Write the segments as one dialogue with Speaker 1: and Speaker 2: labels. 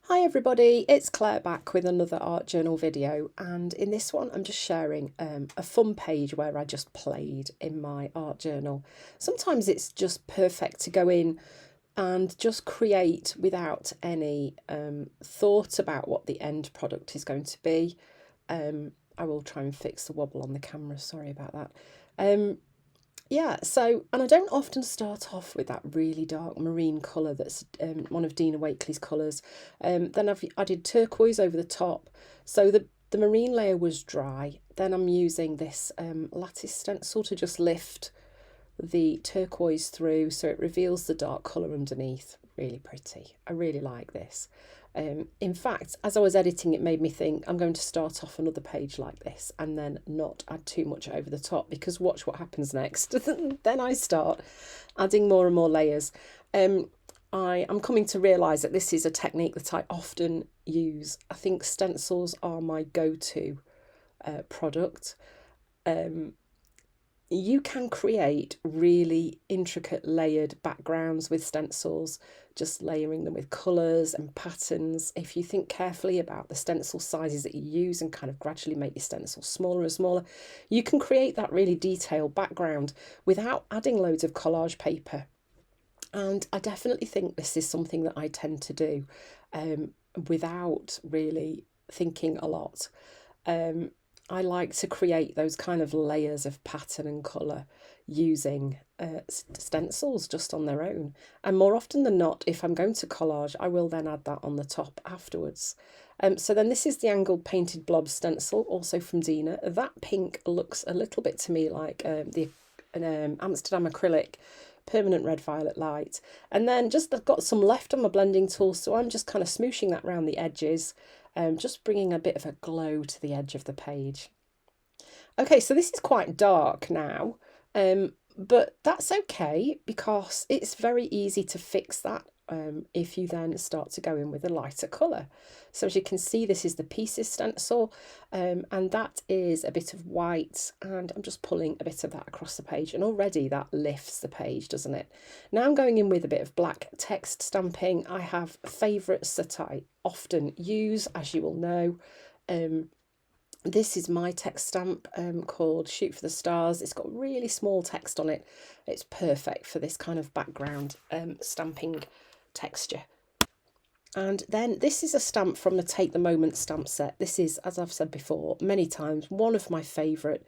Speaker 1: Hi everybody, it's Claire back with another art journal video, and in this one I'm just sharing a fun page where I just played in my art journal. Sometimes it's just perfect to go in and just create without any thought about what the end product is going to be. I will try and fix the wobble on the camera, sorry about that. Yeah, so, and I don't often start off with that really dark marine colour that's one of Dina Wakley's colours. Then I've added turquoise over the top. So the marine layer was dry. Then I'm using this lattice stencil to just lift the turquoise through so it reveals the dark colour underneath. Really pretty. I really like this. In fact, as I was editing, it made me think I'm going to start off another page like this and then not add too much over the top, because watch what happens next. Then I start adding more and more layers. I am coming to realise that this is a technique that I often use. I think stencils are my go-to product. You can create really intricate layered backgrounds with stencils, just layering them with colours and patterns. If you think carefully about the stencil sizes that you use and kind of gradually make your stencil smaller and smaller, you can create that really detailed background without adding loads of collage paper. And I definitely think this is something that I tend to do without really thinking a lot. I like to create those kind of layers of pattern and colour using stencils just on their own. And more often than not, if I'm going to collage, I will then add that on the top afterwards. So then this is the angled painted blob stencil, also from Dina. That pink looks a little bit to me like the Amsterdam acrylic permanent red violet light. And then just I've got some left on my blending tool, so I'm just kind of smooshing that around the edges, just bringing a bit of a glow to the edge of the page. Okay, so this is quite dark now, but that's okay because it's very easy to fix that if you then start to go in with a lighter colour. So as you can see, this is the pieces stencil, and that is a bit of white, and I'm just pulling a bit of that across the page, and already that lifts the page, doesn't it? Now I'm going in with a bit of black text stamping. I have favourites that I often use, as you will know. This is my text stamp called Shoot for the Stars. It's got really small text on it. It's perfect for this kind of background stamping texture. And then this is a stamp from the Take the Moment stamp set. This is, as I've said before many times, one of my favourite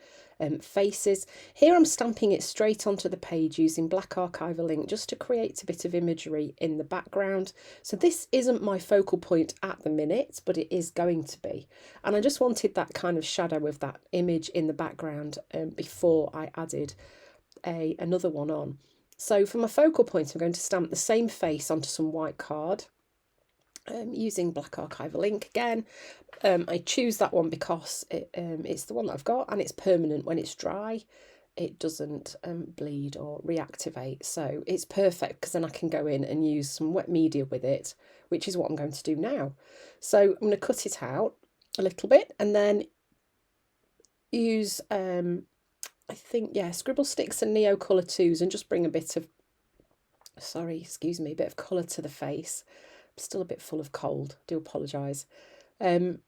Speaker 1: faces. Here I'm stamping it straight onto the page using black archival ink just to create a bit of imagery in the background. So this isn't my focal point at the minute, but it is going to be. And I just wanted that kind of shadow of that image in the background before I added another one on. So for my focal point, I'm going to stamp the same face onto some white card. Using black archival ink again. I choose that one because it's the one that I've got, and it's permanent. When it's dry, it doesn't bleed or reactivate, so it's perfect because then I can go in and use some wet media with it, which is what I'm going to do now. So I'm going to cut it out a little bit and then use I think, yeah, scribble sticks and Neo Colour 2s and just bring a bit of, sorry, excuse me, a bit of colour to the face. Still a bit full of cold, do apologise. And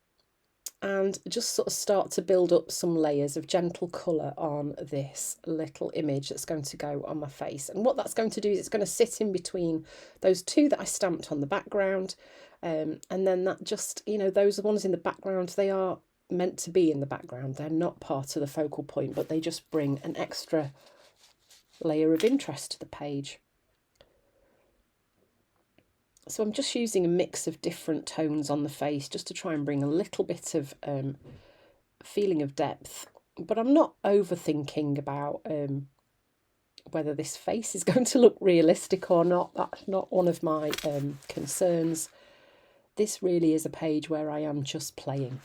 Speaker 1: just sort of start to build up some layers of gentle colour on this little image that's going to go on my face. And what that's going to do is it's going to sit in between those two that I stamped on the background. And then that just, you know, those ones in the background, they are meant to be in the background. They're not part of the focal point, but they just bring an extra layer of interest to the page. So I'm just using a mix of different tones on the face just to try and bring a little bit of feeling of depth. But I'm not overthinking about whether this face is going to look realistic or not. That's not one of my concerns. This really is a page where I am just playing.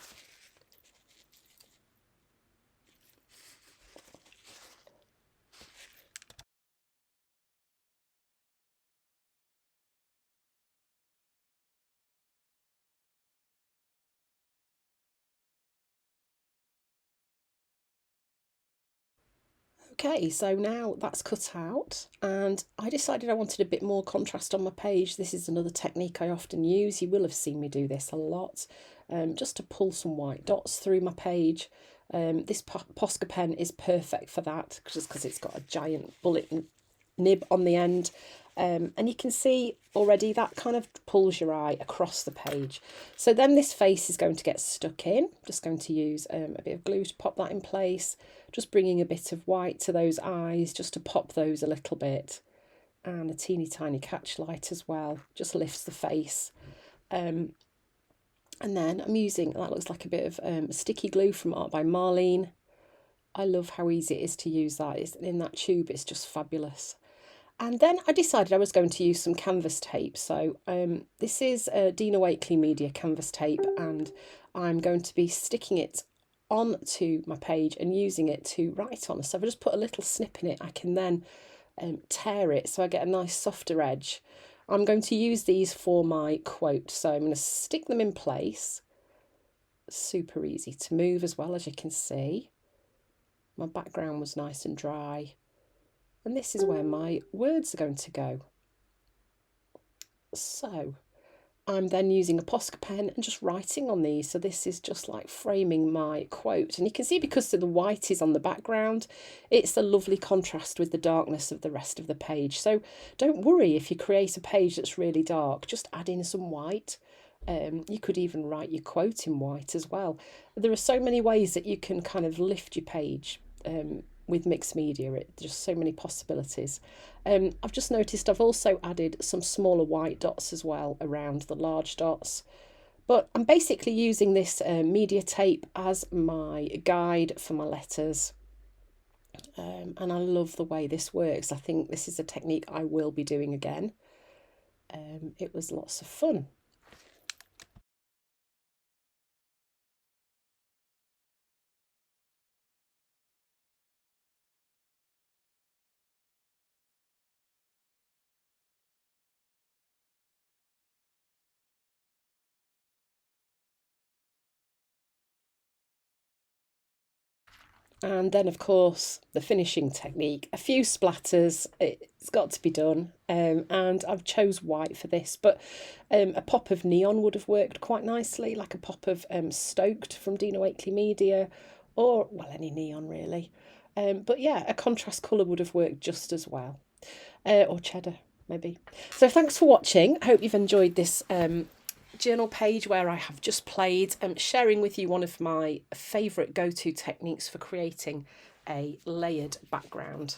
Speaker 1: Okay, so now that's cut out, and I decided I wanted a bit more contrast on my page. This is another technique I often use. You will have seen me do this a lot, just to pull some white dots through my page. This Posca pen is perfect for that, just because it's got a giant bullet nib on the end. And you can see already that kind of pulls your eye across the page. So then this face is going to get stuck in. Just going to use a bit of glue to pop that in place. Just bringing a bit of white to those eyes just to pop those a little bit. And a teeny tiny catch light as well. Just lifts the face. And then I'm using, that looks like a bit of sticky glue from Art by Marlene. I love how easy it is to use that. It's in that tube, it's just fabulous. And then I decided I was going to use some canvas tape. So this is Dina Wakley Media canvas tape, and I'm going to be sticking it onto my page and using it to write on. So if I just put a little snip in it, I can then tear it so I get a nice softer edge. I'm going to use these for my quote. So I'm going to stick them in place. Super easy to move as well, as you can see. My background was nice and dry. And this is where my words are going to go. So I'm then using a Posca pen and just writing on these. So this is just like framing my quote. And you can see because the white is on the background, it's a lovely contrast with the darkness of the rest of the page. So don't worry if you create a page that's really dark, just add in some white. You could even write your quote in white as well. There are so many ways that you can kind of lift your page with mixed media. It's just so many possibilities. I've just noticed I've also added some smaller white dots as well around the large dots. But I'm basically using this media tape as my guide for my letters. And I love the way this works. I think this is a technique I will be doing again. It was lots of fun. And then, of course, the finishing technique. A few splatters, it's got to be done. And I've chose white for this, but a pop of neon would have worked quite nicely, like a pop of Stoked from Dina Wakley Media, or, well, any neon really. But yeah, a contrast colour would have worked just as well. Or cheddar, maybe. So thanks for watching. I hope you've enjoyed this journal page where I have just played, sharing with you one of my favourite go-to techniques for creating a layered background.